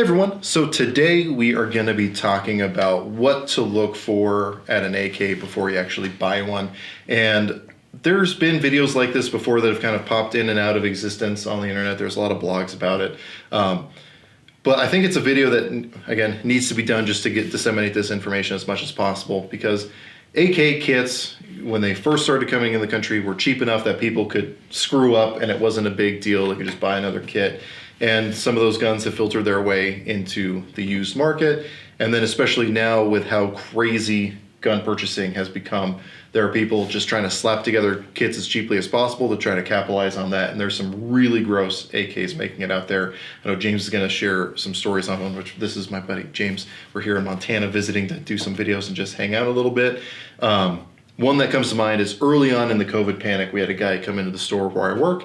Hey everyone, so today we are going to be talking about what to look for at an AK before you actually buy one. And there's been videos like this before that have kind of popped in and out of existence on the internet. There's a lot of blogs about it. But I think it's a video that, again, needs to be done just to disseminate this information as much as possible, because AK kits, when they first started coming in the country, were cheap enough that people could screw up and it wasn't a big deal. They could just buy another kit. And some of those guns have filtered their way into the used market. And then especially now with how crazy gun purchasing has become, there are people just trying to slap together kits as cheaply as possible to try to capitalize on that. And there's some really gross AKs making it out there. I know James is going to share some stories on one, which this is my buddy James. We're here in Montana visiting to do some videos and just hang out a little bit. One that comes to mind is early on in the COVID panic, we had a guy come into the store where I work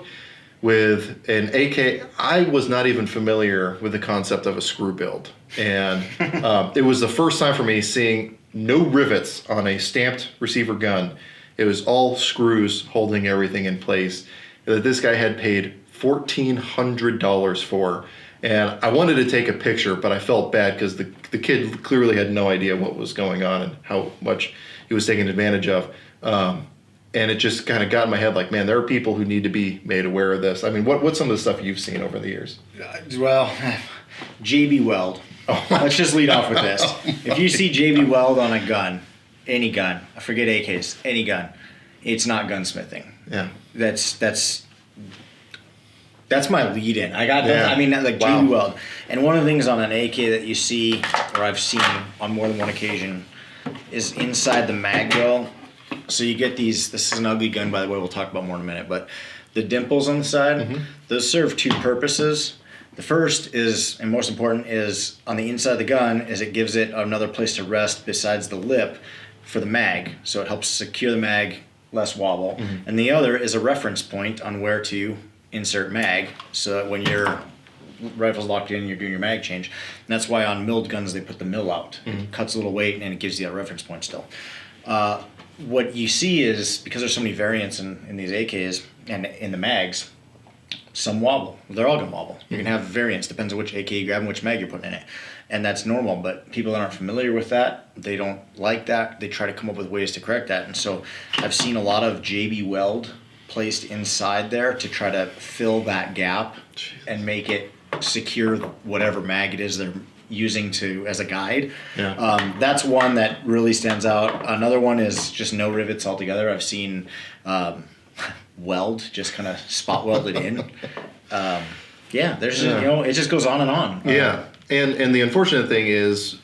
with an AK. I was not even familiar with the concept of a screw build. And it was the first time for me seeing no rivets on a stamped receiver gun. It was all screws holding everything in place that this guy had paid $1,400 for. And I wanted to take a picture, but I felt bad because the kid clearly had no idea what was going on and how much he was taken advantage of. And it just kind of got in my head like, man, there are people who need to be made aware of this. I mean, what's some of the stuff you've seen over the years? Well, JB Weld. Let's just lead off with this. If you see JB Weld on a gun, any gun, I forget AKs, any gun, it's not gunsmithing. Yeah. That's my lead in. I got Yeah. I mean, like Wow. JB Weld. And one of the things on an AK that you see, or I've seen on more than one occasion, is inside the Magwell. So you get these, this is an ugly gun, by the way, we'll talk about more in a minute, but the dimples on the side, those serve two purposes. The first is, and most important, is on the inside of the gun, is it gives it another place to rest besides the lip for the mag. So it helps secure the mag, less wobble. And the other is a reference point on where to insert mag, so that when your rifle's locked in, you're doing your mag change. And that's why on milled guns, they put the mill out. It cuts a little weight and it gives you that reference point still. What you see is, because there's so many variants in these AKs and in the mags, some wobble. They're all going to wobble. You're going to have variants, depends on which AK you grab and which mag you're putting in it. And that's normal, but people that aren't familiar with that, they don't like that. They try to come up with ways to correct that. And so I've seen a lot of JB Weld placed inside there to try to fill that gap and make it secure whatever mag it is they're using to as a guide. Yeah. That's one that really stands out. Another one is just no rivets altogether. I've seen weld, just kind of spot welded in. There's it just goes on and on. Yeah, and the unfortunate thing is,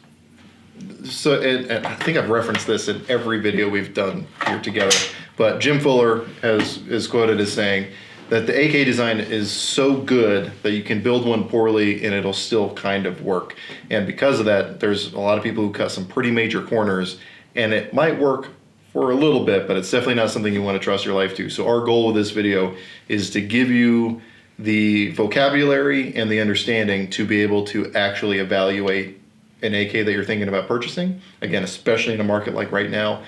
so and I think I've referenced this in every video we've done here together, but Jim Fuller is quoted as saying that the AK design is so good that you can build one poorly and it'll still kind of work. And because of that, there's a lot of people who cut some pretty major corners, and it might work for a little bit, but it's definitely not something you want to trust your life to. So our goal with this video is to give you the vocabulary and the understanding to be able to actually evaluate an AK that you're thinking about purchasing. Again, especially in a market like right now,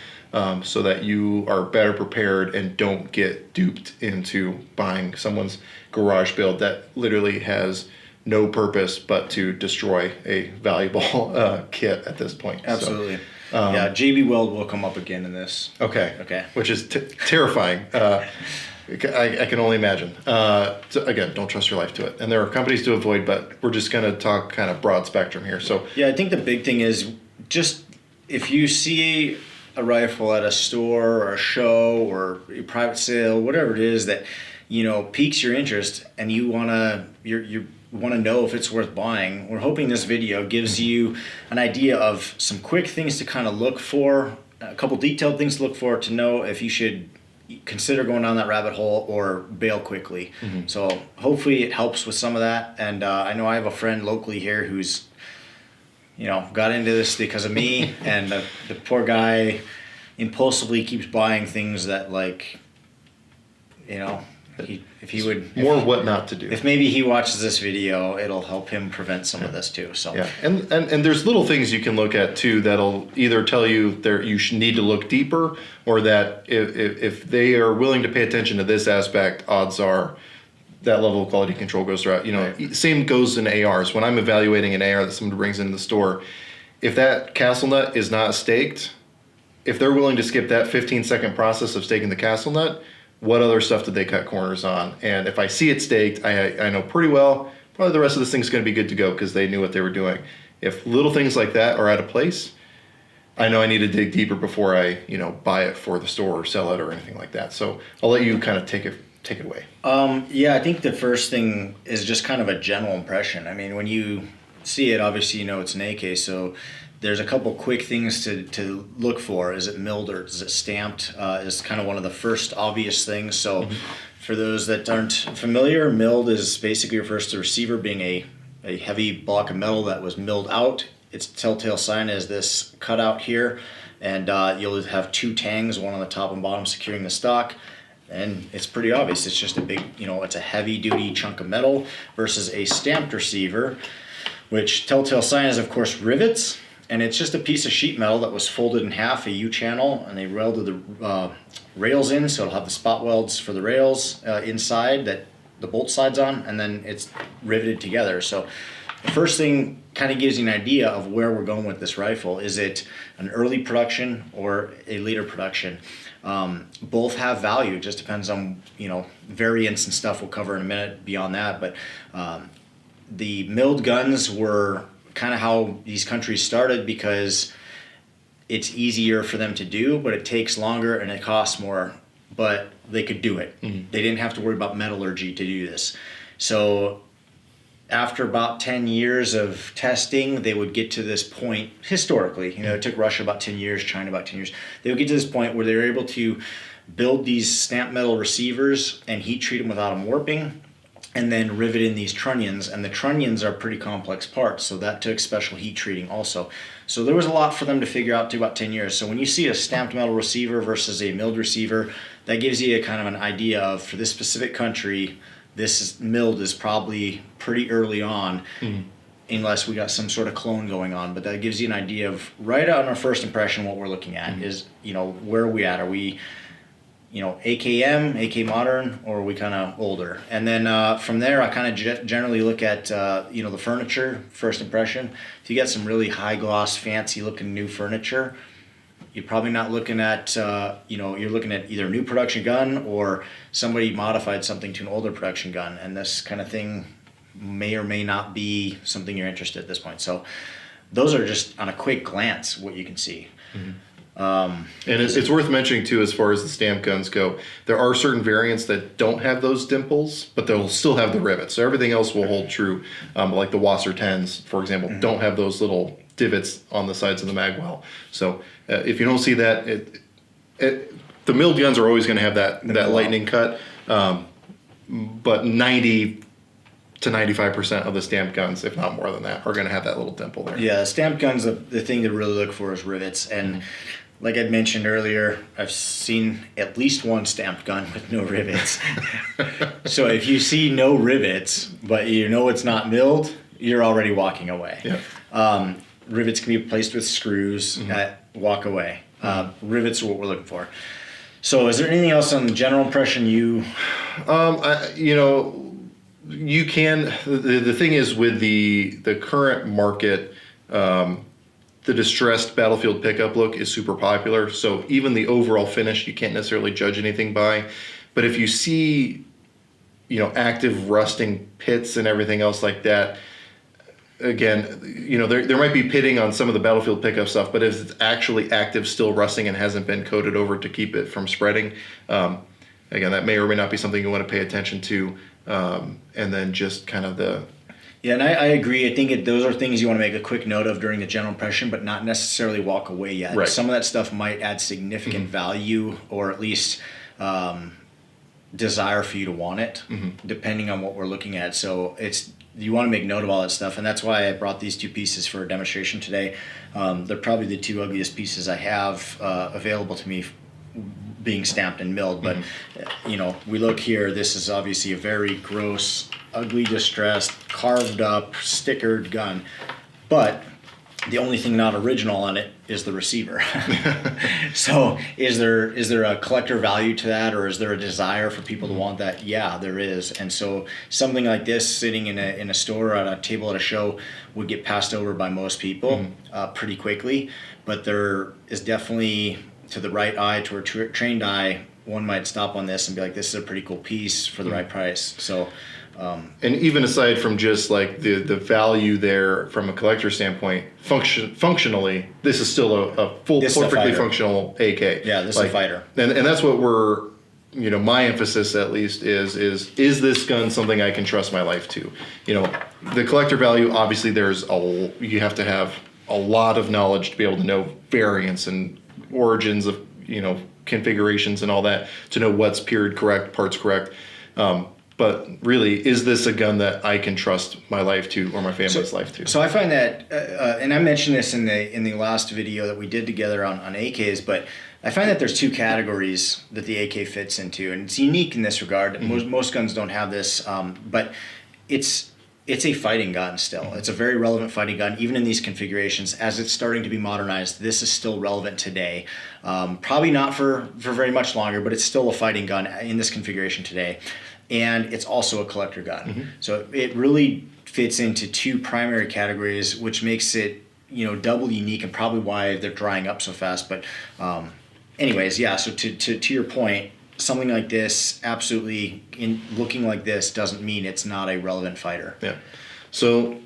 so that you are better prepared and don't get duped into buying someone's garage build that literally has no purpose but to destroy a valuable kit at this point. Absolutely. JB Weld will come up again in this. Okay. Which is terrifying. I can only imagine. So again, don't trust your life to it. And there are companies to avoid, but we're just going to talk kind of broad spectrum here. So yeah, I think the big thing is just if you see a rifle at a store or a show or a private sale, whatever it is that piques your interest, and you wanna know if it's worth buying. We're hoping this video gives you an idea of some quick things to kind of look for, a couple detailed things to look for to know if you should consider going down that rabbit hole or bail quickly. So hopefully it helps with some of that. And I know I have a friend locally here who's got into this because of me, and the poor guy impulsively keeps buying things that, like, if he would more what not to do. If maybe he watches this video, it'll help him prevent some of this too. So yeah, and there's little things you can look at too that'll either tell you you need to look deeper, or that if they are willing to pay attention to this aspect, odds are that level of quality control goes throughout. Same goes in ARs. When I'm evaluating an AR that someone brings into the store, if that castle nut is not staked, if they're willing to skip that 15-second process of staking the castle nut, what other stuff did they cut corners on? And if I see it staked, I know pretty well, probably the rest of this thing's going to be good to go because they knew what they were doing. If little things like that are out of place, I know I need to dig deeper before I, buy it for the store or sell it or anything like that. So I'll let you kind of take it away. Yeah, I think the first thing is just kind of a general impression. I mean, when you see it, obviously you know it's an AK, so there's a couple quick things to look for. Is it milled or is it stamped? Is kind of one of the first obvious things. So for those that aren't familiar, milled is basically refers to the receiver being a heavy block of metal that was milled out. Its telltale sign is this cutout here, and you'll have two tangs, one on the top and bottom securing the stock. And it's pretty obvious. It's just a big, it's a heavy duty chunk of metal versus a stamped receiver, which telltale sign is, of course, rivets. And it's just a piece of sheet metal that was folded in half, a U-channel, and they welded the rails in, so it'll have the spot welds for the rails inside that the bolt slides on, and then it's riveted together. So the first thing kind of gives you an idea of where we're going with this rifle. Is it an early production or a later production? Both have value. It just depends on, variants and stuff we'll cover in a minute beyond that. But the milled guns were kind of how these countries started because it's easier for them to do, but it takes longer and it costs more, but they could do it. Mm-hmm. They didn't have to worry about metallurgy to do this. So after about 10 years of testing, they would get to this point historically. It took Russia about 10 years, China about 10 years. They would get to this point where they were able to build these stamped metal receivers and heat treat them without them warping, and then rivet in these trunnions. And the trunnions are pretty complex parts, so that took special heat treating also. So there was a lot for them to figure out to about 10 years. So when you see a stamped metal receiver versus a milled receiver, that gives you a kind of an idea of, for this specific country, this milled is probably pretty early on, unless we got some sort of clone going on. But that gives you an idea of, right on our first impression, what we're looking at is, where are we at? Are we, AKM, AK modern, or are we kind of older? And then from there, I kind of generally look at, the furniture, first impression. If you get some really high gloss, fancy looking new furniture, you're probably not looking at, you're looking at either a new production gun or somebody modified something to an older production gun. And this kind of thing may or may not be something you're interested at this point. So those are just on a quick glance what you can see. Mm-hmm. And it's worth mentioning too, as far as the stamp guns go, there are certain variants that don't have those dimples, but they'll still have the rivets. So everything else will hold true. Like the Wasser 10s, for example, don't have those little divots on the sides of the Magwell. So if you don't see that, the milled guns are always going to have that lightning cut, but 90 to 95% of the stamped guns, if not more than that, are going to have that little dimple there. Yeah, stamped guns, the thing to really look for is rivets. And like I'd mentioned earlier, I've seen at least one stamped gun with no rivets. So if you see no rivets, but it's not milled, you're already walking away. Yeah. Rivets can be placed with screws. Walk away. Rivets are what we're looking for. So is there anything else on the general impression you... You can. The thing is, with the current market, the distressed battlefield pickup look is super popular. So even the overall finish, you can't necessarily judge anything by. But if you see, active rusting pits and everything else like that, again, there might be pitting on some of the battlefield pickup stuff, but if it's actually active, still rusting, and hasn't been coated over to keep it from spreading, again, that may or may not be something you want to pay attention to. And then just kind of the... Yeah, and I agree. I think those are things you want to make a quick note of during the general impression, but not necessarily walk away yet. Right. Some of that stuff might add significant value, or at least desire for you to want it, depending on what we're looking at. So you want to make note of all that stuff, and that's why I brought these two pieces for a demonstration today. They're probably the two ugliest pieces I have available to me, being stamped and milled. But we look here, this is obviously a very gross, ugly, distressed, carved up, stickered gun. But The only thing not original on it is the receiver. So is there a collector value to that, or is there a desire for people to want that? Yeah, there is. And so something like this sitting in a store, on a table at a show, would get passed over by most people pretty quickly. But there is definitely, to the right eye, to a trained eye, one might stop on this and be like, this is a pretty cool piece for the right price. So and even aside from just like the value there from a collector standpoint, functionally, this is still a full, perfectly functional AK. Yeah, this is a fighter. And that's what we're, my emphasis at least is this gun something I can trust my life to? The collector value, obviously you have to have a lot of knowledge to be able to know variants and origins of, configurations and all that, to know what's period correct, parts correct. But really, is this a gun that I can trust my life to, or my family's life to? So I find that, and I mentioned this in the last video that we did together on AKs, but I find that there's two categories that the AK fits into, and it's unique in this regard. Most guns don't have this, but it's a fighting gun still. It's a very relevant fighting gun, even in these configurations. As it's starting to be modernized, this is still relevant today. Probably not for very much longer, but it's still a fighting gun in this configuration today. And it's also a collector gun. So it really fits into two primary categories, which makes it, double unique, and probably why they're drying up so fast. But anyways, yeah, so to your point, something like this, absolutely, in looking like this doesn't mean it's not a relevant fighter. Yeah. So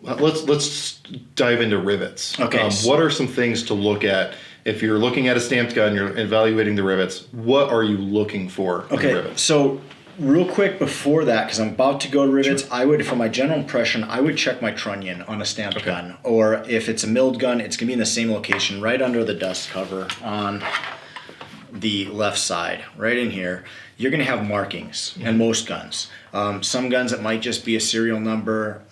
let's dive into rivets. Okay. What are some things to look at if you're looking at a stamped gun, you're evaluating the rivets? What are you looking for in the rivets? So real quick before that, because I'm about to go to rivets, sure. I would, for my general impression, I would check my trunnion on a stamped gun. Or if it's a milled gun, it's going to be in the same location, right under the dust cover on the left side, right in here. You're going to have markings in most guns. Some guns, it might just be a serial number,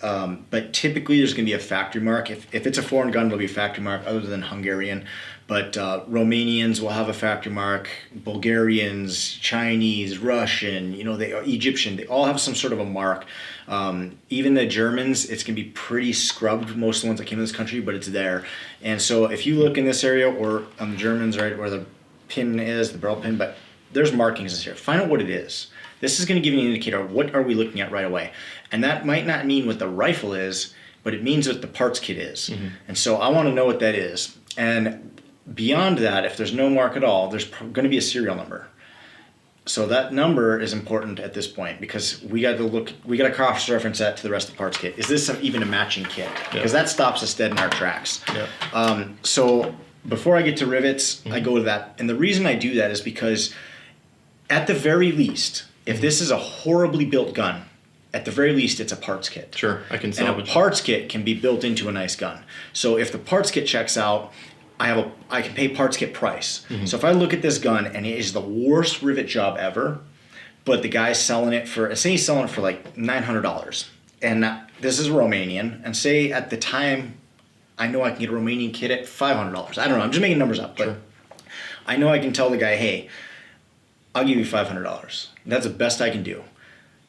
but typically there's going to be a factory mark. If it's a foreign gun, it'll be a factory mark, other than Hungarian. But Romanians will have a factory mark, Bulgarians, Chinese, Russian, Egyptian, they all have some sort of a mark. Even the Germans, it's going to be pretty scrubbed, most of the ones that came to this country, but it's there. And so if you look in this area, or on the Germans, right, where the pin is, the barrel pin, but there's markings in here. Find out what it is. This is going to give you an indicator of what are we looking at right away. And that might not mean what the rifle is, but it means what the parts kit is. And so I want to know what that is. And beyond that, if there's no mark at all, there's going to be a serial number. So that number is important at this point, because we got to cross-reference that to the rest of the parts kit. Is this even a matching kit? Because that stops us dead in our tracks. So before I get to rivets, I go to that. And the reason I do that is because, at the very least, if this is a horribly built gun, at the very least, it's a parts kit. Sure, I can salvage. And a parts kit can be built into a nice gun. So if the parts kit checks out, I can pay parts kit price. So if I look at this gun and it is the worst rivet job ever, but the guy's selling it for, say he's selling it for like $900, and this is Romanian, and say at the time, I know I can get a Romanian kit at $500. I don't know, I'm just making numbers up, but I know I can tell the guy, hey, I'll give you $500. That's the best I can do.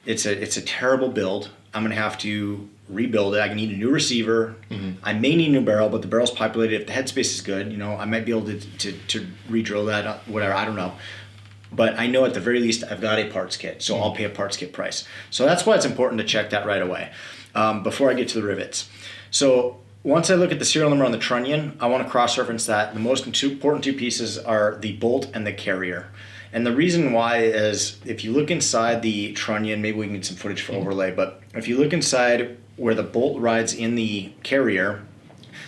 It's a terrible build. I'm going to have to rebuild it. I need a new receiver. I may need a new barrel, but the barrel's populated. If the headspace is good, I might be able to re-drill that, whatever, I don't know. But I know at the very least I've got a parts kit, so I'll pay a parts kit price. So that's why it's important to check that right away before I get to the rivets. So once I look at the serial number on the trunnion, I want to cross-reference that. The most important two pieces are the bolt and the carrier. And the reason why is, if you look inside the trunnion, maybe we can get some footage for overlay, but if you look inside where the bolt rides in the carrier,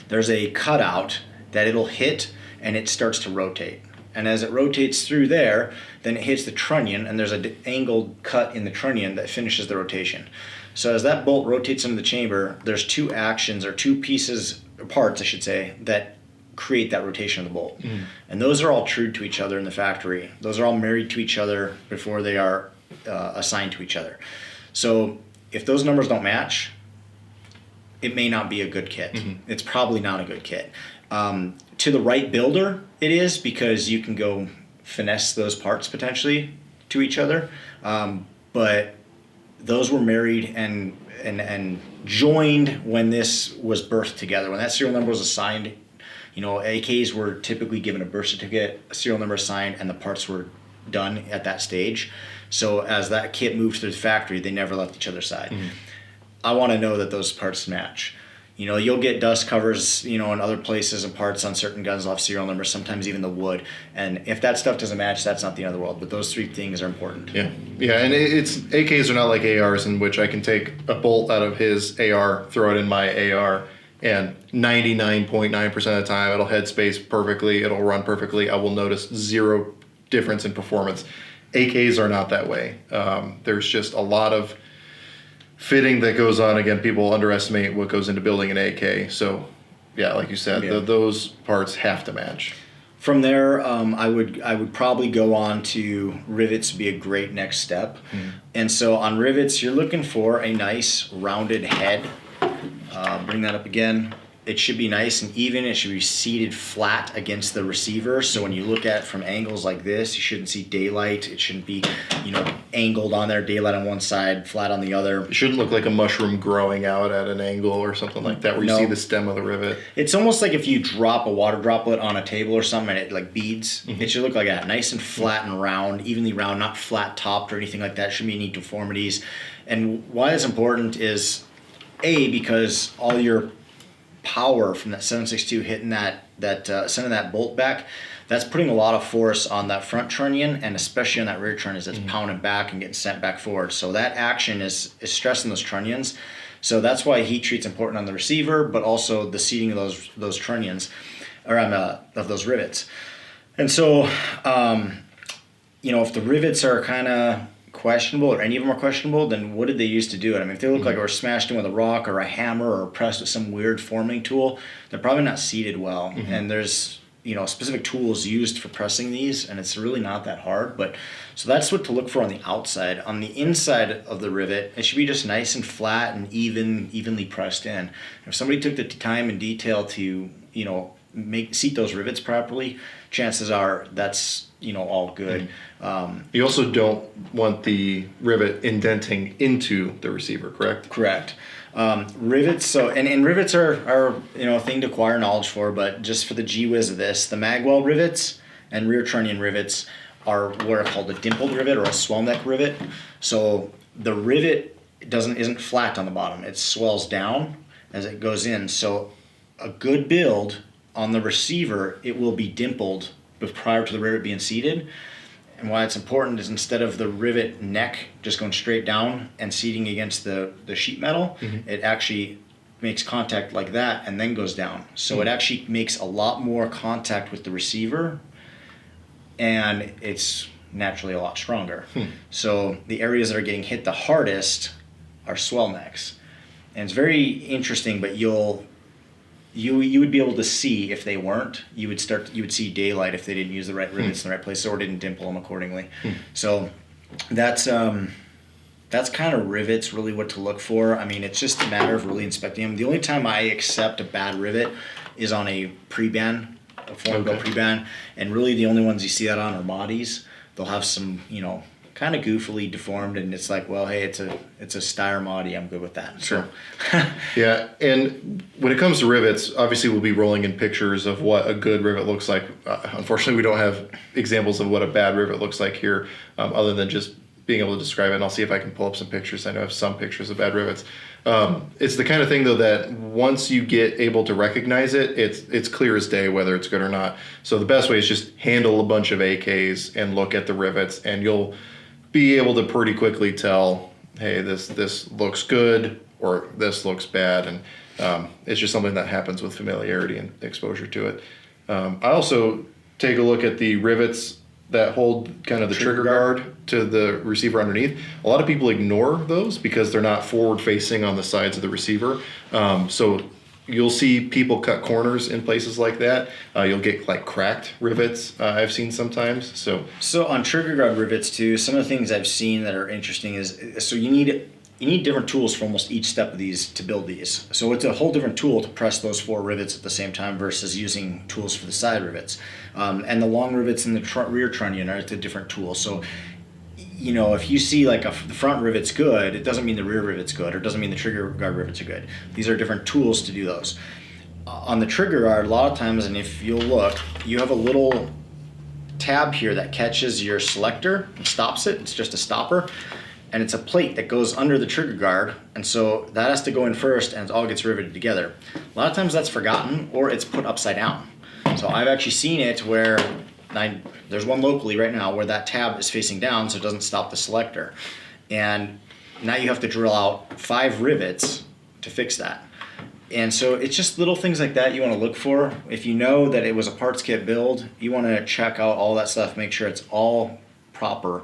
there's a cutout that it'll hit and it starts to rotate. And as it rotates through there, then it hits the trunnion, and there's an angled cut in the trunnion that finishes the rotation. So as that bolt rotates into the chamber, there's two actions, or two pieces, or parts I should say, that create that rotation of the bolt. And those are all true to each other in the factory. Those are all married to each other before they are assigned to each other. So if those numbers don't match, it may not be a good kit. It's probably not a good kit. To the right builder, it is, because you can go finesse those parts potentially to each other. But those were married and joined when this was birthed together. When that serial number was assigned, AKs were typically given a birth certificate, a serial number assigned, and the parts were done at that stage. So as that kit moved through the factory, they never left each other's side. Mm-hmm. I want to know that those parts match. You'll get dust covers, in other places and parts on certain guns will have serial numbers, sometimes even the wood. And if that stuff doesn't match, that's not the end of the world. But those three things are important. Yeah. Yeah, and it's AKs are not like ARs in which I can take a bolt out of his AR, throw it in my AR, and 99.9% of the time it'll headspace perfectly, it'll run perfectly. I will notice zero difference in performance. AKs are not that way. There's just a lot of fitting that goes on. Again, people underestimate what goes into building an AK. So, yeah, like you said, those parts have to match. From there, I would probably go on to rivets. Be a great next step. Mm-hmm. And so on rivets, you're looking for a nice rounded head. Bring that up again. It should be nice and even. It should be seated flat against the receiver. So when you look at it from angles like this, you shouldn't see daylight. It shouldn't be, angled on there, daylight on one side, flat on the other. It shouldn't look like a mushroom growing out at an angle or something like that, where you see the stem of the rivet. It's almost like if you drop a water droplet on a table or something and it like beads. Mm-hmm. It should look like that, nice and flat and round, evenly round, not flat topped or anything like that. Shouldn't be any deformities. And why it's important is, because all your power from that 7.62 hitting sending that bolt back, that's putting a lot of force on that front trunnion and especially on that rear trunnion that's pounding back and getting sent back forward. So that action is stressing those trunnions. So that's why heat treat's important on the receiver, but also the seating of those trunnions or of those rivets. And so, if the rivets are kind of questionable or any of them are questionable, then what did they use to do it? I mean, if they look like they were smashed in with a rock or a hammer or pressed with some weird forming tool, they're probably not seated well. Mm-hmm. And there's specific tools used for pressing these, and it's really not that hard. But so that's what to look for on the outside. On the inside of the rivet, it should be just nice and flat and evenly pressed in. If somebody took the time and detail to seat those rivets properly, chances are that's all good. Mm-hmm. You also don't want the rivet indenting into the receiver, correct? Correct. Rivets. So and rivets are a thing to acquire knowledge for, but just for the gee whiz of this, the Magwell rivets and rear trunnion rivets are what are called a dimpled rivet or a swell neck rivet. So the rivet isn't flat on the bottom; it swells down as it goes in. So a good build on the receiver, it will be dimpled prior to the rivet being seated. And why it's important is instead of the rivet neck just going straight down and seating against the sheet metal, mm-hmm. it actually makes contact like that and then goes down. So mm-hmm. it actually makes a lot more contact with the receiver, and it's naturally a lot stronger. So the areas that are getting hit the hardest are swell necks. And it's very interesting, but you would be able to see if they weren't. You would see daylight if they didn't use the right rivets in the right place or didn't dimple them accordingly. So that's kind of rivets, really what to look for. I mean, it's just a matter of really inspecting them. The only time I accept a bad rivet is on a pre-band, a foreign-built pre-band, and really the only ones you see that on are Modis. They'll have some, kind of goofily deformed, and it's like, well, hey, it's a Steyr Modi, I'm good with that. Sure. Yeah, and when it comes to rivets, obviously we'll be rolling in pictures of what a good rivet looks like. Unfortunately, we don't have examples of what a bad rivet looks like here, other than just being able to describe it, and I'll see if I can pull up some pictures. I know I have some pictures of bad rivets. It's the kind of thing, though, that once you get able to recognize it, it's clear as day whether it's good or not. So the best way is just handle a bunch of AKs and look at the rivets, and you'll be able to pretty quickly tell, hey, this looks good or this looks bad, and it's just something that happens with familiarity and exposure to it. I also take a look at the rivets that hold kind of the trigger guard to the receiver underneath. A lot of people ignore those because they're not forward facing on the sides of the receiver. So you'll see people cut corners in places like that. You'll get like cracked rivets I've seen sometimes. So on trigger guard rivets too, some of the things I've seen that are interesting is, so you need different tools for almost each step of these to build these. So it's a whole different tool to press those four rivets at the same time versus using tools for the side rivets. And the long rivets in the rear trunnion are a different tool. So you know, if you see like the front rivet's good, it doesn't mean the rear rivet's good, or it doesn't mean the trigger guard rivets are good. These are different tools to do those. On the trigger guard, a lot of times, and if you'll look, you have a little tab here that catches your selector and stops it. It's just a stopper, and it's a plate that goes under the trigger guard, and so that has to go in first, and it all gets riveted together. A lot of times that's forgotten, or it's put upside down. So I've actually seen it where there's one locally right now where that tab is facing down, so it doesn't stop the selector, and now you have to drill out 5 rivets to fix that. And so it's just little things like that you want to look for. If you know that it was a parts kit build, you want to check out all that stuff, make sure it's all proper,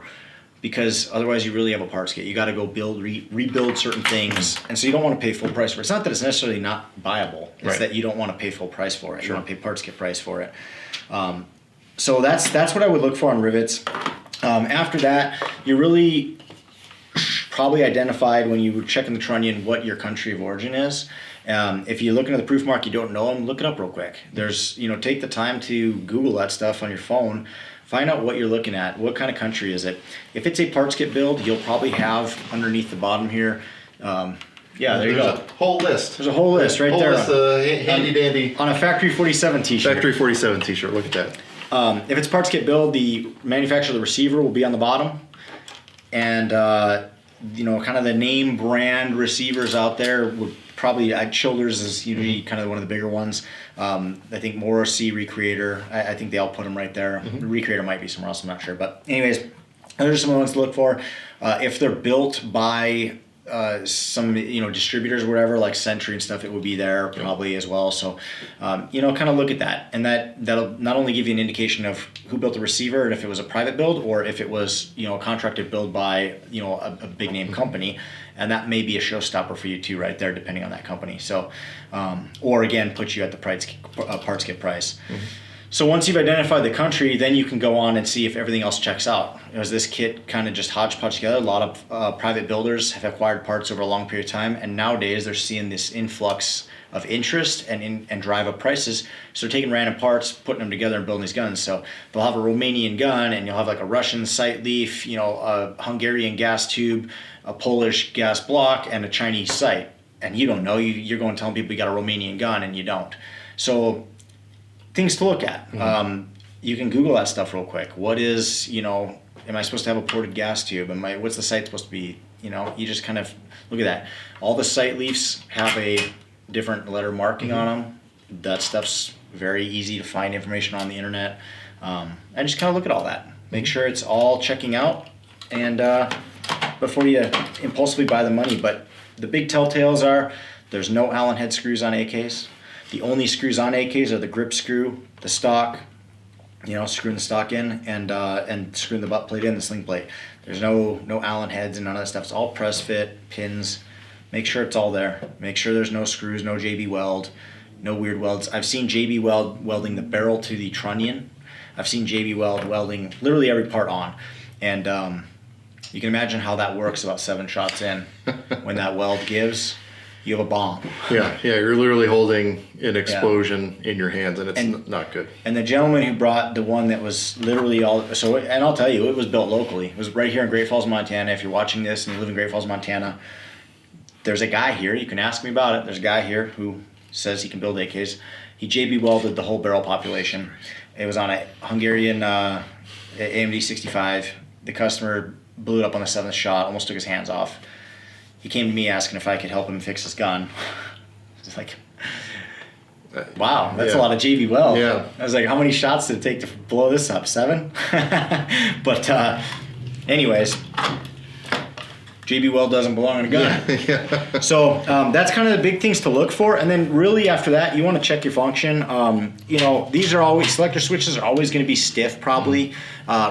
because otherwise you really have a parts kit. You got to go rebuild certain things, and so you don't want to pay full price for it. It's not that it's necessarily not viable. It's that you don't want to pay full price for it. Sure. You want to pay parts kit price for it. So that's what I would look for on rivets. After that, you really probably identified when you were checking the trunnion what your country of origin is. If you're looking at the proof mark, you don't know them, look it up real quick. There's, take the time to Google that stuff on your phone. Find out what you're looking at. What kind of country is it? If it's a parts kit build, you'll probably have underneath the bottom here. There you go. There's a whole list. There's a whole list right there. Handy dandy. On a Factory 47 t-shirt. Factory 47 t-shirt. Look at that. If it's parts kit build, the manufacturer of the receiver will be on the bottom. And, kind of the name brand receivers out there would probably, Childers is usually kind of one of the bigger ones. I think Morrissey, Recreator, I think they all put them right there. Recreator might be somewhere else, I'm not sure. But anyways, those are some ones to look for. If they're built by some distributors or whatever, like Century and stuff, it would be there probably as well. So kind of look at that, and that'll not only give you an indication of who built the receiver and if it was a private build or if it was a contracted build by a big name company, and that may be a showstopper for you too right there, depending on that company. So or again, put you at the parts kit price. So once you've identified the country, then you can go on and see if everything else checks out. Is this kit kind of just hodgepodge together? A lot of private builders have acquired parts over a long period of time, and nowadays they're seeing this influx of interest and drive up prices. So they're taking random parts, putting them together and building these guns. So they'll have a Romanian gun, and you'll have like a Russian sight leaf, a Hungarian gas tube, a Polish gas block, and a Chinese sight. And you don't know. You're going telling people you got a Romanian gun, and you don't. So things to look at. You can Google that stuff real quick. What is, am I supposed to have a ported gas tube? What's the sight supposed to be? You just kind of look at that. All the sight leaves have a different letter marking on them. That stuff's very easy to find information on the internet. And just kind of look at all that. Make sure it's all checking out, and before you impulsively buy the money. But the big telltales are there's no Allen head screws on AKs. The only screws on AKs are the grip screw, the stock, screwing the stock in, and screwing the butt plate in, the sling plate. There's no Allen heads and none of that stuff. It's all press fit, pins. Make sure it's all there. Make sure there's no screws, no JB weld, no weird welds. I've seen JB welding the barrel to the trunnion. I've seen JB welding literally every part on. And you can imagine how that works about 7 shots in. When that weld gives, you have a bomb. Yeah, you're literally holding an explosion in your hands, and it's not good. And the gentleman who brought the one that was literally and I'll tell you, it was built locally. It was right here in Great Falls, Montana. If you're watching this and you live in Great Falls, Montana, there's a guy here. You can ask me about it. There's a guy here who says he can build AKs. He JB welded the whole barrel population. It was on a Hungarian AMD 65. The customer blew it up on the 7th shot, almost took his hands off. He came to me asking if I could help him fix his gun. It's like, wow, that's a lot of JB weld. Yeah. I was like, how many shots did it take to blow this up? 7? But anyways, JB weld doesn't belong in a gun. Yeah. So that's kind of the big things to look for. And then really after that, you want to check your function. These are always, selector switches are always going to be stiff probably.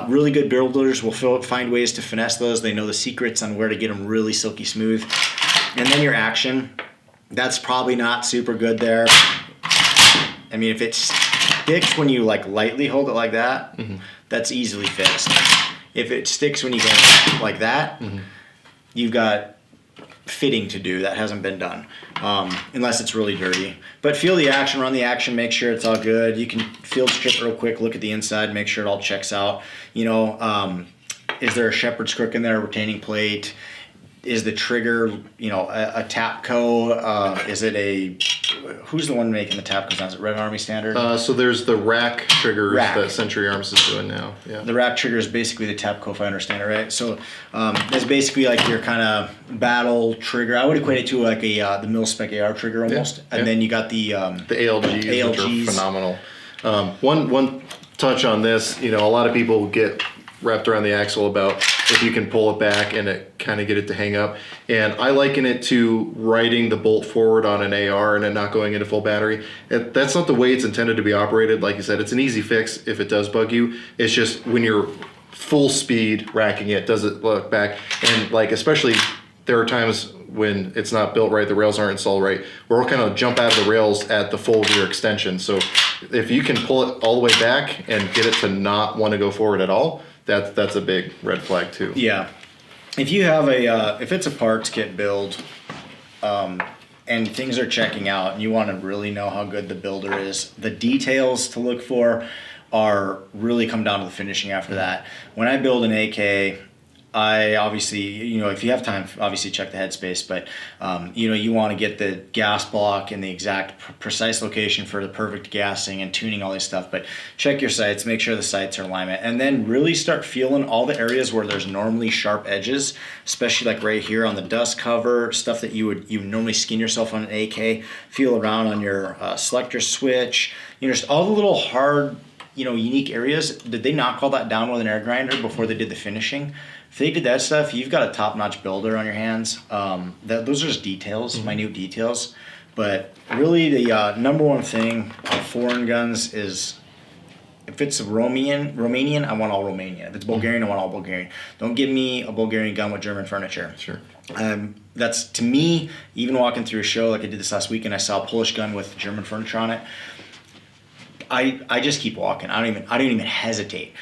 Really good builders will find ways to finesse those. They know the secrets on where to get them really silky smooth. And then your action, that's probably not super good there. I mean, if it sticks when you lightly hold it like that, that's easily fixed. If it sticks when you go like that, you've got fitting to do that hasn't been done, unless it's really dirty. But feel the action, run the action, make sure it's all good. You can field strip real quick, look at the inside, make sure it all checks out. Is there a shepherd's crook in there, a retaining plate? Is the trigger, a Tapco? Is it who's the one making the Tapcos now? Is it Red Army Standard? So there's the rack triggers that Century Arms is doing now. Yeah. The rack trigger is basically the Tapco, if I understand it right. So it's basically like your kind of battle trigger. I would equate it to like the mil-spec AR trigger almost. And then you got the ALGs, which are phenomenal. One touch on this, a lot of people get wrapped around the axle about if you can pull it back and it kind of get it to hang up. And I liken it to riding the bolt forward on an AR and it not going into full battery. That's not the way it's intended to be operated. Like you said, it's an easy fix if it does bug you. It's just when you're full speed racking it, does it look back? And like, especially there are times when it's not built right, the rails aren't installed right, where we'll kind of jump out of the rails at the full rear extension. So if you can pull it all the way back and get it to not want to go forward at all, that's a big red flag too. Yeah, if you have if it's a parts kit build, and things are checking out, and you want to really know how good the builder is, the details to look for are really come down to the finishing after that. When I build an AK, I obviously, if you have time, obviously check the headspace, but, you want to get the gas block in the exact precise location for the perfect gassing and tuning all this stuff, but check your sights, make sure the sights are in alignment, and then really start feeling all the areas where there's normally sharp edges, especially like right here on the dust cover, stuff that you normally skin yourself on an AK, feel around on your selector switch, just all the little hard, unique areas. Did they knock all that down with an air grinder before they did the finishing? If they did that stuff, you've got a top-notch builder on your hands. Those are just details, minute details. But really, the number one thing on foreign guns is if it's Romanian, I want all Romanian. If it's Bulgarian, I want all Bulgarian. Don't give me a Bulgarian gun with German furniture. Sure. That's, to me, even walking through a show like I did this last weekend, I saw a Polish gun with German furniture on it. I just keep walking. I don't even hesitate.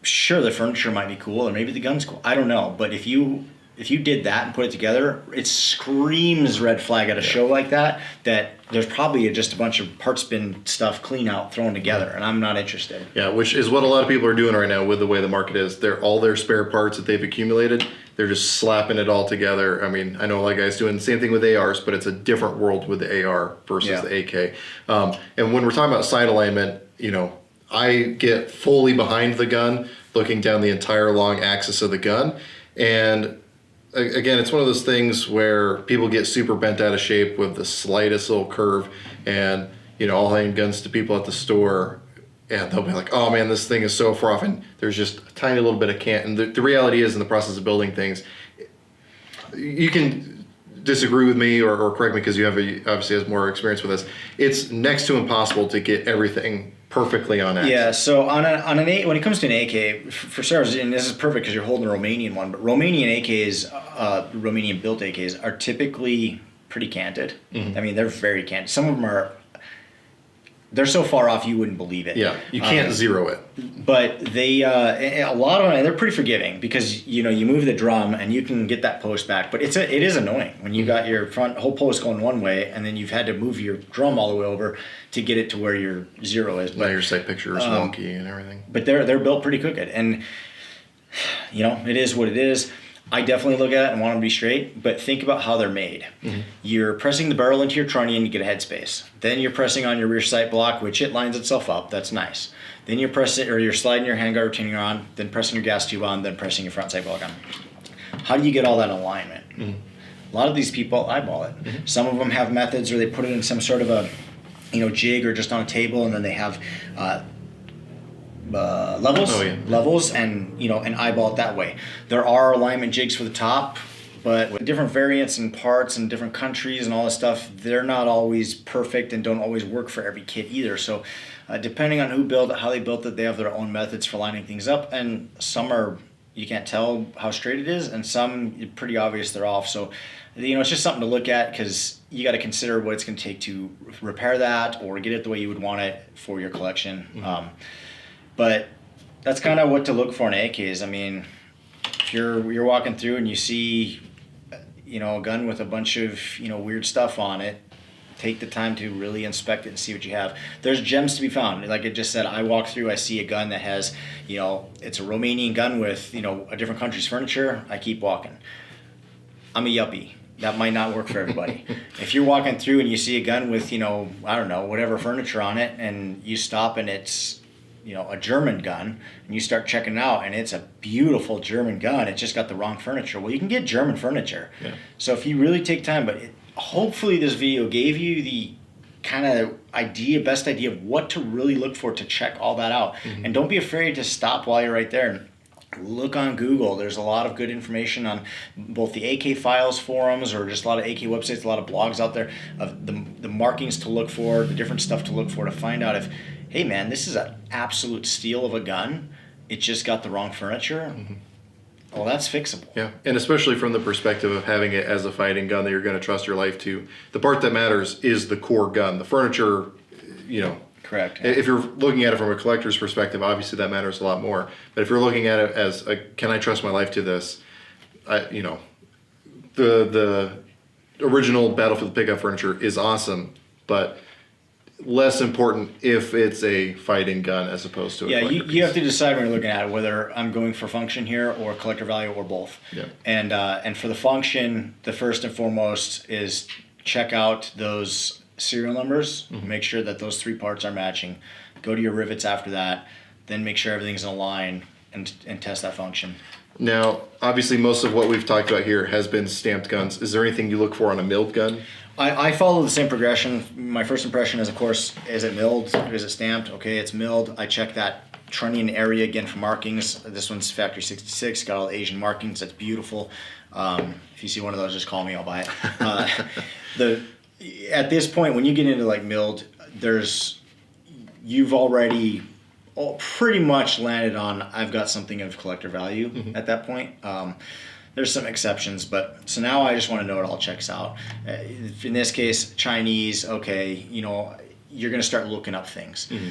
Sure, the furniture might be cool, or maybe the gun's cool. I don't know, but if you did that and put it together, it screams red flag at a show like that. That there's probably just a bunch of parts bin stuff, clean out, thrown together, and I'm not interested. Yeah, which is what a lot of people are doing right now with the way the market is. They're all their spare parts that they've accumulated. They're just slapping it all together. I mean, I know a lot of guys doing the same thing with ARs, but it's a different world with the AR versus the AK. And when we're talking about sight alignment, I get fully behind the gun, looking down the entire long axis of the gun. And again, it's one of those things where people get super bent out of shape with the slightest little curve. And, I'll hand guns to people at the store and they'll be like, oh man, this thing is so far off. And there's just a tiny little bit of cant. And the reality is, in the process of building things, you can disagree with me or correct me because you obviously has more experience with this. It's next to impossible to get everything perfectly on axis. Yeah, so on an when it comes to an AK, for starters, and this is perfect because you're holding a Romanian one, but Romanian AKs, Romanian built AKs, are typically pretty canted. I mean, they're very canted. Some of them they're so far off you wouldn't believe it. Yeah, you can't zero it. But they, a lot of them, they're pretty forgiving because you move the drum and you can get that post back. But it is annoying when you got your whole post going one way and then you've had to move your drum all the way over to get it to where your zero is. Now your sight picture is wonky and everything. But they're built pretty crooked, and it is what it is. I definitely look at it and want them to be straight, but think about how they're made. You're pressing the barrel into your trunnion to get a headspace. Then you're pressing on your rear sight block, which it lines itself up. That's nice. Then you're sliding your handguard retaining on, then pressing your gas tube on, then pressing your front sight block on. How do you get all that alignment? A lot of these people eyeball it. Some of them have methods where they put it in some sort of a jig or just on a table, and then they have levels, and and eyeball it that way. There are alignment jigs for the top, but with different variants and parts and different countries and all this stuff, they're not always perfect and don't always work for every kit either. So depending on who built it, how they built it, they have their own methods for lining things up, and some are you can't tell how straight it is, and some it's pretty obvious they're off. So it's just something to look at because you got to consider what it's going to take to repair that or get it the way you would want it for your collection. But that's kind of what to look for in AKs. I mean, if you're walking through and you see, a gun with a bunch of, weird stuff on it, take the time to really inspect it and see what you have. There's gems to be found. Like I just said, I walk through, I see a gun that has, it's a Romanian gun with, a different country's furniture. I keep walking. I'm a yuppie. That might not work for everybody. If you're walking through and you see a gun with, I don't know, whatever furniture on it, and you stop and it's, a German gun, and you start checking it out, and it's a beautiful German gun. It just got the wrong furniture. Well, you can get German furniture. Yeah. So if you really take time, hopefully this video gave you the kind of best idea of what to really look for to check all that out. Mm-hmm. And don't be afraid to stop while you're right there and look on Google. There's a lot of good information on both the AK Files forums or just a lot of AK websites, a lot of blogs out there of the markings to look for, the different stuff to look for to find out if, hey man, this is an absolute steal of a gun. It just got the wrong furniture. Mm-hmm. Well, that's fixable. Yeah, and especially from the perspective of having it as a fighting gun that you're going to trust your life to. The part that matters is the core gun. The furniture, Correct. Yeah. If you're looking at it from a collector's perspective, obviously that matters a lot more. But if you're looking at it as, can I trust my life to this? The original Battlefield pickup furniture is awesome, but less important if it's a fighting gun as opposed to a collector piece. You have to decide when you're looking at it whether I'm going for function here or collector value or both. Yeah. And for the function, the first and foremost is check out those serial numbers. Mm-hmm. Make sure that those 3 parts are matching. Go to your rivets after that. Then make sure everything's in a line and test that function. Now, obviously, most of what we've talked about here has been stamped guns. Is there anything you look for on a milled gun? I follow the same progression. My first impression is, of course, is it milled? Is it stamped? Okay, it's milled. I check that trunnion area again for markings. This one's factory 66, got all the Asian markings. That's beautiful. If you see one of those, just call me. I'll buy it. At this point, when you get into like milled, you've already pretty much landed on, I've got something of collector value. Mm-hmm. At that point. There's some exceptions, but so now I just want to know it all checks out. In this case, Chinese, okay, you're going to start looking up things. Mm-hmm.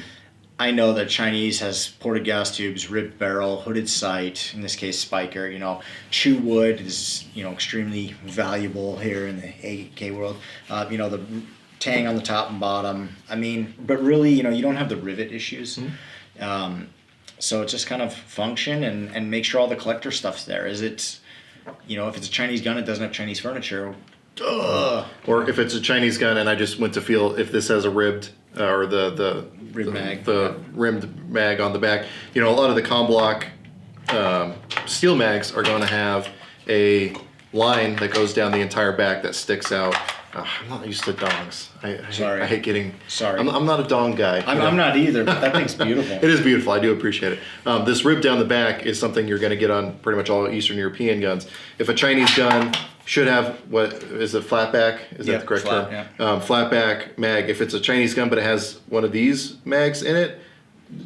I know that Chinese has ported gas tubes, ribbed barrel, hooded sight, in this case spiker, chew wood is, extremely valuable here in the AK world. The tang on the top and bottom. I mean, but really, you don't have the rivet issues. Mm-hmm. So it's just kind of function and make sure all the collector stuff's there. Is it... if it's a Chinese gun, it doesn't have Chinese furniture. Duh. Or if it's a Chinese gun and I just went to feel if this has a ribbed or the rimmed mag on the back. A lot of the com block steel mags are going to have a line that goes down the entire back that sticks out. I'm not used to dongs. I hate getting... Sorry. I'm not a dong guy. I'm not either, but that thing's beautiful. It is beautiful. I do appreciate it. This rib down the back is something you're going to get on pretty much all Eastern European guns. If a Chinese gun should have, what is it, flatback? Is that the correct term? Yeah. Flatback mag. If it's a Chinese gun but it has one of these mags in it,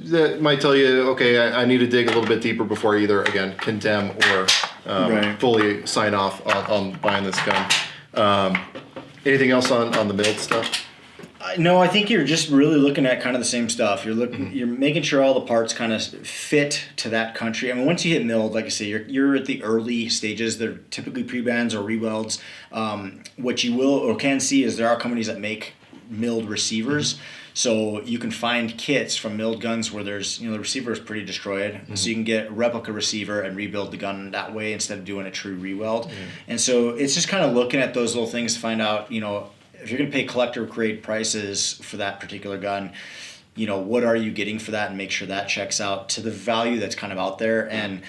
that might tell you, okay, I need to dig a little bit deeper before I either, again, condemn or fully sign off on buying this gun. Anything else on the milled stuff? No, I think you're just really looking at kind of the same stuff. You're making sure all the parts kind of fit to that country. I mean, once you hit milled, like I say, you're at the early stages. They're typically pre-bands or re-welds. What you will or can see is there are companies that make milled receivers. Mm-hmm. So you can find kits from milled guns where there's, the receiver is pretty destroyed. Mm-hmm. So you can get a replica receiver and rebuild the gun that way instead of doing a true re-weld. Mm-hmm. And so it's just kind of looking at those little things to find out, if you're going to pay collector grade prices for that particular gun, what are you getting for that, and make sure that checks out to the value that's kind of out there. And,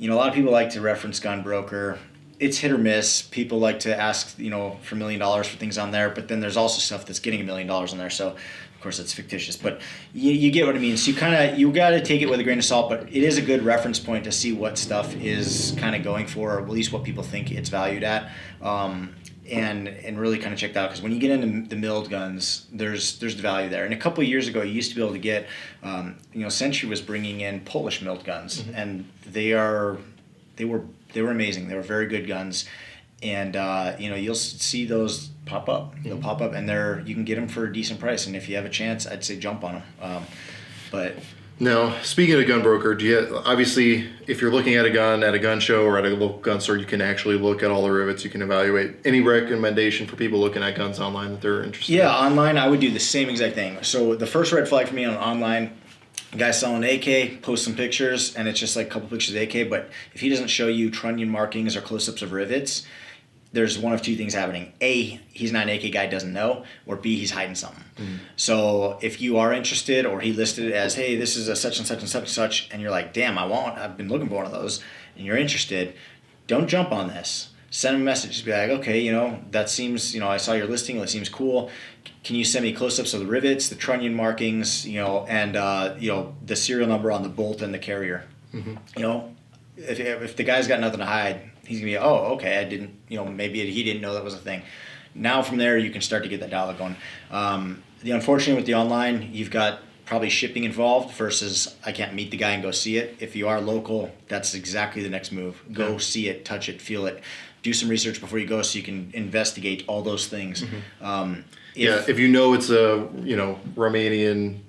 a lot of people like to reference Gun Broker. It's hit or miss. People like to ask, for $1 million for things on there, but then there's also stuff that's getting $1 million on there. So, of course, it's fictitious, but you get what I mean. So you got to take it with a grain of salt, but it is a good reference point to see what stuff is kind of going for, or at least what people think it's valued at. And really kind of check that out, because when you get into the milled guns, there's the value there. And a couple of years ago, you used to be able to get, Century was bringing in Polish milled guns, mm-hmm. and they were amazing. They were very good guns, and you'll see those pop up. Mm-hmm. They'll pop up, and you can get them for a decent price. And if you have a chance, I'd say jump on them. But Now, speaking of gun broker, obviously, if you're looking at a gun show or at a local gun store, you can actually look at all the rivets. You can evaluate. Any recommendation for people looking at guns online that they're interested in? Yeah, online I would do the same exact thing. So the first red flag for me on online, a guy selling AK, post some pictures, and it's just like a couple pictures of AK, but if he doesn't show you trunnion markings or close-ups of rivets, there's one of two things happening. A, he's not an AK guy, doesn't know, or B, he's hiding something. So if you are interested, or he listed it as, hey, this is a such and such and such and such, and you're like, damn, I've been looking for one of those, and you're interested, don't jump on this. Send him a message. Just be like, okay, that seems, I saw your listing, it seems cool. Can you send me close-ups of the rivets, the trunnion markings, and the serial number on the bolt and the carrier? If the guy's got nothing to hide, he's gonna be, oh, okay, I didn't, maybe he didn't know that was a thing. Now from there, you can start to get that dialogue going. The unfortunate with the online, you've got probably shipping involved versus I can't meet the guy and go see it. If you are local, that's exactly the next move. Go see it, touch it, feel it. Do some research before you go so you can investigate all those things. If you know it's a Romanian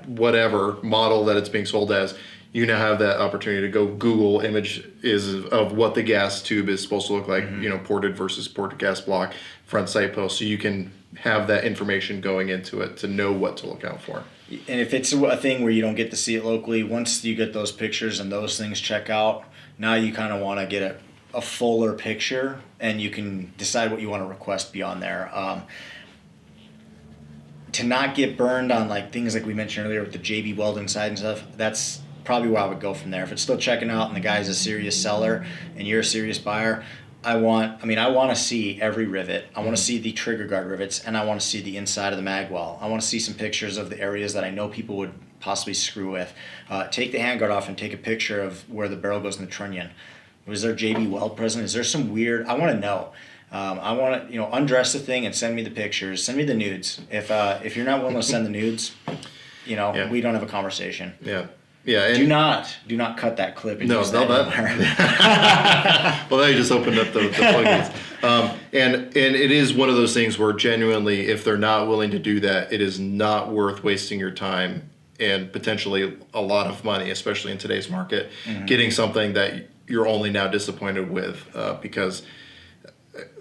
whatever model that it's being sold as, you now have that opportunity to go Google images of what the gas tube is supposed to look like, ported versus ported gas block, front sight post, so you can have that information going into it to know what to look out for. And if it's a thing where you don't get to see it locally, once you get those pictures and those things check out, now you kind of want to get a fuller picture, and you can decide what you want to request beyond there. To not get burned on like things like we mentioned earlier with the JB weld inside and stuff, that's probably where I would go from there. If it's still checking out and the guy's a serious seller and you're a serious buyer, I want to see every rivet. I want to see the trigger guard rivets, and I want to see the inside of the magwell. I want to see some pictures of the areas that I know people would possibly screw with. Take the handguard off and take a picture of where the barrel goes in the trunnion. Was there JB weld present? Is there some weird? I want to know. I want to undress the thing and send me the pictures. Send me the nudes. If you're not willing to send the nudes, we don't have a conversation. Yeah. Yeah, and do not cut that clip. And no, use that. Well, now you just opened up the plugins. And it is one of those things where genuinely, if they're not willing to do that, it is not worth wasting your time and potentially a lot of money, especially in today's market, getting something that you're only now disappointed with, because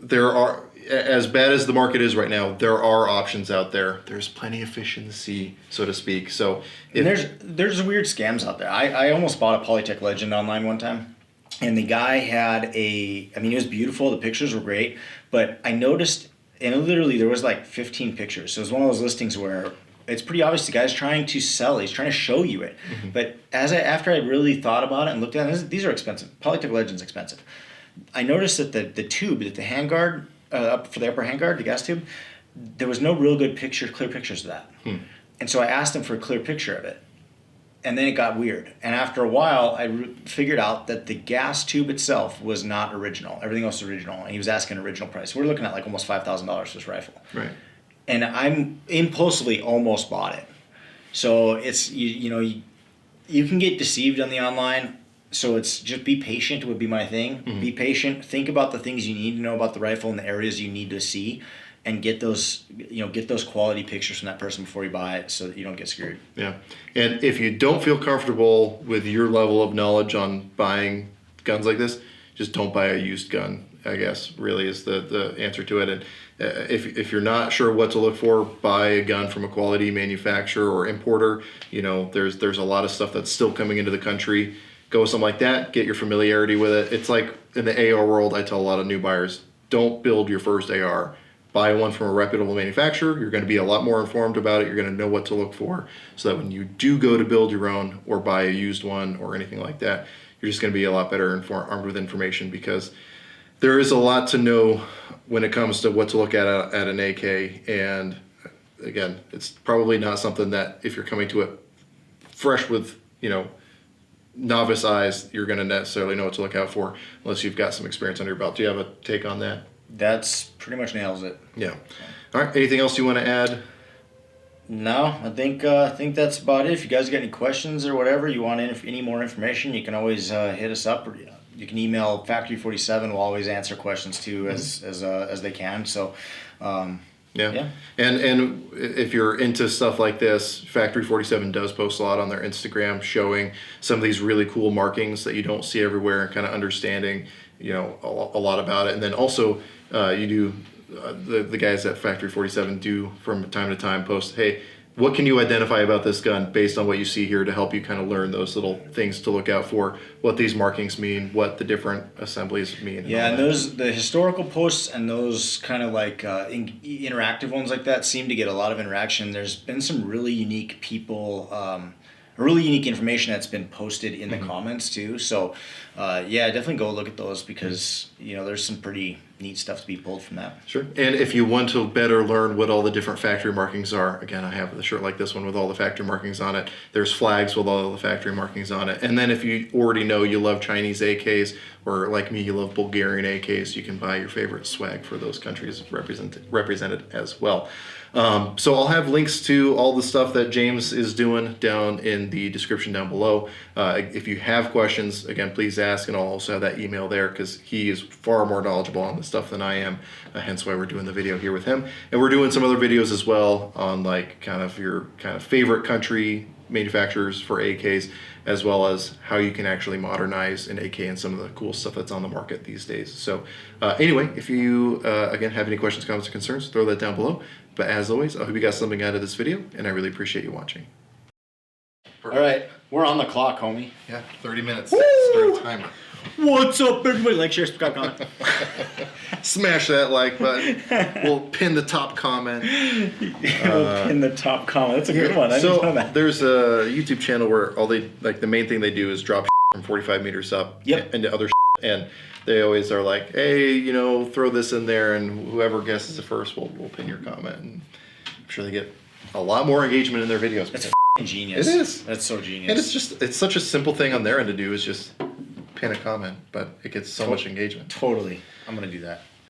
there are, as bad as the market is right now, there are options out there. There's plenty of fish in the sea, so to speak. So there's weird scams out there. I almost bought a Polytech Legend online one time, and the guy had it was beautiful. The pictures were great, but I noticed, and literally there was like 15 pictures. So it was one of those listings where it's pretty obvious the guy's trying to sell. He's trying to show you it. But after I really thought about it and looked at it, these are expensive. Polytech Legend's expensive. I noticed that the tube, that the handguard, for the upper handguard, the gas tube, there was no real good clear pictures of that. And so I asked him for a clear picture of it. And then it got weird. And after a while, I figured out that the gas tube itself was not original. Everything else was original. And he was asking original price. We're looking at like almost $5,000 for this rifle. Right. And I'm impulsively almost bought it. So it's, you can get deceived on the online. So it's just be patient would be my thing. Be patient. Think about the things you need to know about the rifle and the areas you need to see, and get those quality pictures from that person before you buy it, so that you don't get screwed. Yeah. And if you don't feel comfortable with your level of knowledge on buying guns like this, just don't buy a used gun, I guess, really is the answer to it. And if you're not sure what to look for, buy a gun from a quality manufacturer or importer. There's a lot of stuff that's still coming into the country. Go with something like that, get your familiarity with it. It's like in the AR world, I tell a lot of new buyers, don't build your first AR. Buy one from a reputable manufacturer. You're going to be a lot more informed about it. You're going to know what to look for, so that when you do go to build your own or buy a used one or anything like that, you're just going to be a lot better armed with information, because there is a lot to know when it comes to what to look at an AK. And again, it's probably not something that if you're coming to it fresh with, novice eyes, you're going to necessarily know what to look out for unless you've got some experience under your belt. Do you have a take on that? That's pretty much nails it. Yeah. All right. Anything else you want to add? No, I think that's about it. If you guys got any questions or whatever, you want any more information, you can always hit us up. Or you can email Factory 47. We'll always answer questions too as they can. So, Yeah. Yeah. And if you're into stuff like this, Factory 47 does post a lot on their Instagram showing some of these really cool markings that you don't see everywhere and kind of understanding, you know, a lot about it. And then also you do, the guys at Factory 47 do from time to time post, hey, what can you identify about this gun based on what you see here to help you kind of learn those little things to look out for, what these markings mean, what the different assemblies mean. Yeah, and the historical posts and those kind of like interactive ones like that seem to get a lot of interaction. There's been some really unique people, really unique information that's been posted in the comments too. So, yeah, definitely go look at those because you know there's some pretty neat stuff to be pulled from that. Sure. And if you want to better learn what all the different factory markings are, again, I have the shirt like this one with all the factory markings on it. There's flags with all the factory markings on it. And then if you already know you love Chinese AKs, or like me, you love Bulgarian AKs, you can buy your favorite swag for those countries represented as well. So I'll have links to all the stuff that James is doing down in the description down below. If you have questions, again, please ask, and I'll also have that email there because he is far more knowledgeable on this stuff than I am, hence why we're doing the video here with him. And we're doing some other videos as well on like kind of your kind of favorite country manufacturers for AKs, as well as how you can actually modernize an AK and some of the cool stuff that's on the market these days. So anyway, if you, again, have any questions, comments, or concerns, throw that down below. But as always, I hope you got something out of this video, and I really appreciate you watching. All right, we're on the clock, homie. Yeah, 30 minutes. Woo! Start timer. What's up, everybody? Like, share, subscribe, comment. Smash that like button. We'll pin the top comment. We'll pin the top comment. That's a good one. I didn't know that. There's a YouTube channel where all they like the main thing they do is drop from 45 meters up into other and they always are like, hey, you know, throw this in there, and whoever guesses it first, we'll pin your comment. And I'm sure they get a lot more engagement in their videos. That's genius. It is. That's so genius. And it's such a simple thing on their end to do is just pin a comment, but it gets so much engagement. Totally. I'm gonna do that.